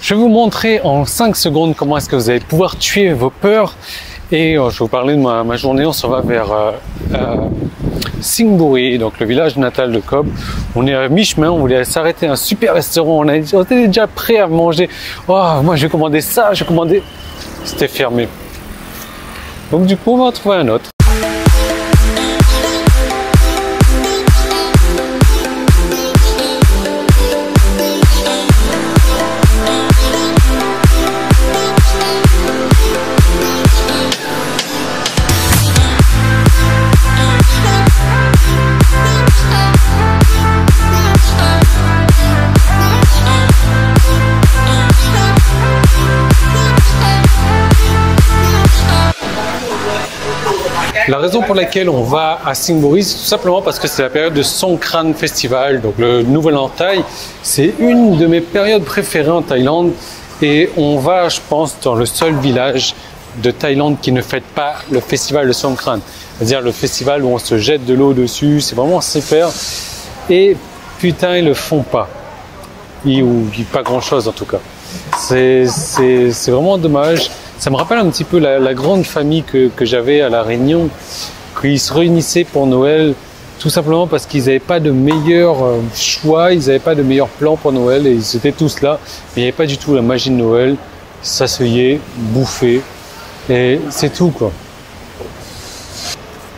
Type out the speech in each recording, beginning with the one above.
Je vais vous montrer en 5 secondes comment est-ce que vous allez pouvoir tuer vos peurs. Et je vais vous parler de ma journée. On s'en va vers Singbury, donc le village natal de Cobb. On est à mi-chemin, on voulait s'arrêter à un super restaurant. On était déjà prêt à manger. Oh, moi j'ai commandé ça, j'ai commandé... C'était fermé. Donc du coup, on va en trouver un autre. La raison pour laquelle on va à Singbury, c'est tout simplement parce que c'est la période de Songkran Festival, donc le Nouvel An Thaï. C'est une de mes périodes préférées en Thaïlande et on va, je pense, dans le seul village de Thaïlande qui ne fête pas le festival de Songkran. C'est-à-dire le festival où on se jette de l'eau dessus, c'est vraiment super. Et putain, ils le font pas. Ou pas grand-chose en tout cas. C'est vraiment dommage. Ça me rappelle un petit peu la grande famille que j'avais à La Réunion, qu'ils se réunissaient pour Noël, tout simplement parce qu'ils n'avaient pas de meilleur choix, ils n'avaient pas de meilleur plan pour Noël, et ils étaient tous là, mais il n'y avait pas du tout la magie de Noël, s'asseyaient, bouffaient, et c'est tout quoi.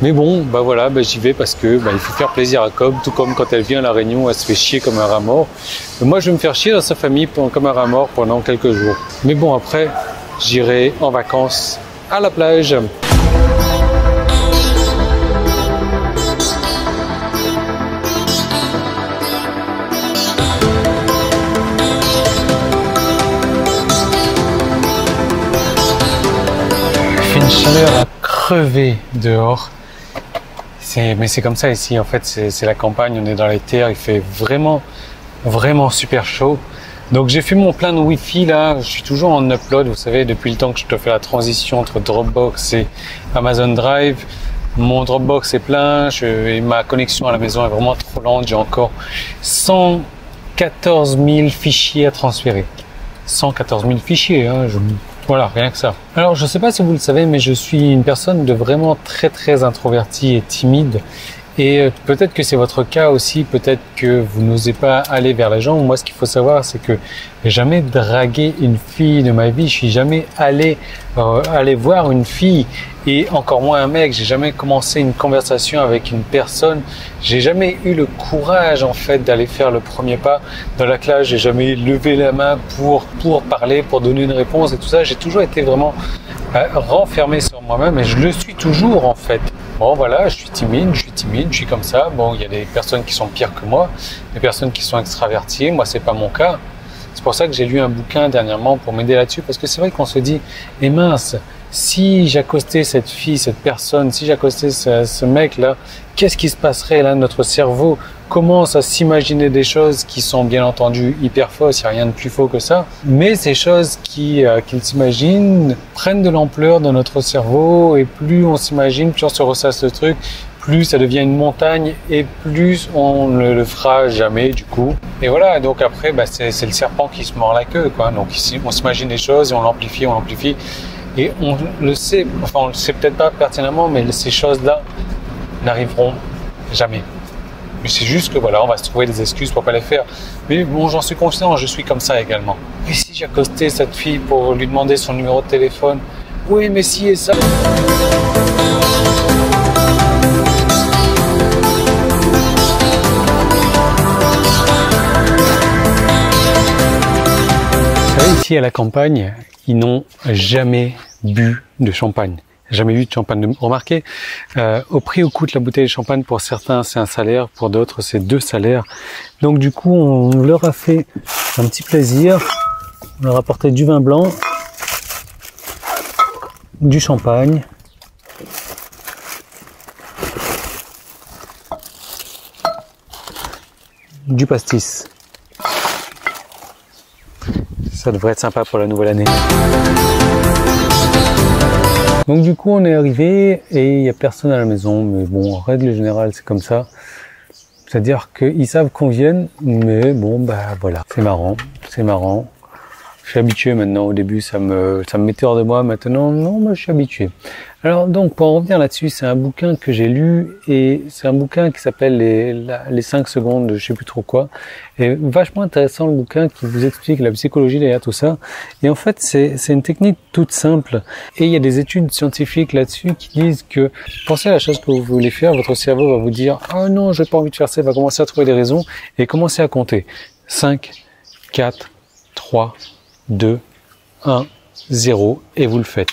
Mais bon, bah voilà, bah j'y vais parce que bah, il faut faire plaisir à Cobb, tout comme quand elle vient à La Réunion, elle se fait chier comme un rat mort. Mais moi je vais me faire chier dans sa famille comme un rat mort pendant quelques jours. Mais bon après, j'irai en vacances à la plage. Il fait une chaleur à crever dehors. Mais c'est comme ça ici, en fait, c'est la campagne, on est dans les terres, il fait vraiment super chaud. Donc j'ai fait mon plein de Wi-Fi là, je suis toujours en upload, vous savez, depuis le temps que je dois faire la transition entre Dropbox et Amazon Drive. Mon Dropbox est plein, et ma connexion à la maison est vraiment trop lente, j'ai encore 114 000 fichiers à transférer. 114 000 fichiers, hein, voilà, rien que ça. Alors je ne sais pas si vous le savez, mais je suis une personne de vraiment très introvertie et timide. Et peut-être que c'est votre cas aussi, peut-être que vous n'osez pas aller vers les gens. Moi, ce qu'il faut savoir, c'est que j'ai jamais dragué une fille de ma vie. Je suis jamais allé voir une fille et encore moins un mec. J'ai jamais commencé une conversation avec une personne. J'ai jamais eu le courage, en fait, d'aller faire le premier pas dans la classe. J'ai jamais levé la main pour parler, pour donner une réponse et tout ça. J'ai toujours été vraiment renfermé sur moi-même et je le suis toujours, en fait. Bon voilà, je suis timide, je suis comme ça. Bon, il y a des personnes qui sont pires que moi, des personnes qui sont extraverties. Moi, c'est pas mon cas. C'est pour ça que j'ai lu un bouquin dernièrement pour m'aider là-dessus, parce que c'est vrai qu'on se dit, eh mince, si j'accostais cette fille, cette personne, si j'accostais ce mec-là, qu'est-ce qui se passerait là? Notre cerveau commence à s'imaginer des choses qui sont bien entendu hyper fausses, il n'y a rien de plus faux que ça. Mais ces choses qu'il s'imagine prennent de l'ampleur dans notre cerveau, et plus on s'imagine, plus on se ressasse le truc, plus ça devient une montagne et plus on ne le fera jamais du coup. Et voilà, donc après bah, c'est le serpent qui se mord la queue quoi. Donc ici on s'imagine des choses et on l'amplifie et on le sait, enfin on le sait peut-être pas pertinemment, mais ces choses-là n'arriveront jamais. Mais c'est juste que voilà, on va se trouver des excuses pour pas les faire. Mais bon, j'en suis conscient, je suis comme ça également. Et si j'accostais cette fille pour lui demander son numéro de téléphone? Oui, mais si et ça. Vous savez, ici à la campagne, ils n'ont jamais bu de champagne. Jamais bu de champagne. Remarquez, au prix où coûte la bouteille de champagne, pour certains c'est un salaire, pour d'autres c'est 2 salaires. Donc du coup, on leur a fait un petit plaisir. On leur a apporté du vin blanc, du champagne, du pastis. Ça devrait être sympa pour la nouvelle année. Donc du coup on est arrivé et il n'y a personne à la maison, mais bon en règle générale c'est comme ça. C'est-à-dire qu'ils savent qu'on vienne, mais bon bah voilà, c'est marrant. Je suis habitué maintenant. Au début, ça me mettait hors de moi. Maintenant, non, moi, je suis habitué. Alors, donc, pour en revenir là-dessus, c'est un bouquin que j'ai lu et c'est un bouquin qui s'appelle les 5 secondes, je sais plus trop quoi. Et vachement intéressant le bouquin qui vous explique la psychologie derrière tout ça. Et en fait, c'est une technique toute simple. Et il y a des études scientifiques là-dessus qui disent que pensez à la chose que vous voulez faire, votre cerveau va vous dire « Ah non, j'ai pas envie de faire ça », il va commencer à trouver des raisons et commencer à compter. 5, 4, 3, 2, 1, 0 et vous le faites.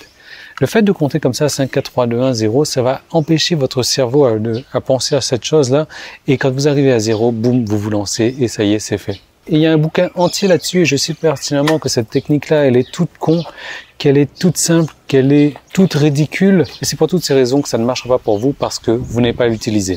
Le fait de compter comme ça 5, 4, 3, 2, 1, 0, ça va empêcher votre cerveau à penser à cette chose-là et quand vous arrivez à 0, boum, vous vous lancez et ça y est, c'est fait. Et il y a un bouquin entier là-dessus et je sais pertinemment que cette technique-là, elle est toute con, qu'elle est toute simple, qu'elle est toute ridicule et c'est pour toutes ces raisons que ça ne marchera pas pour vous parce que vous n'avez pas à l'utiliser.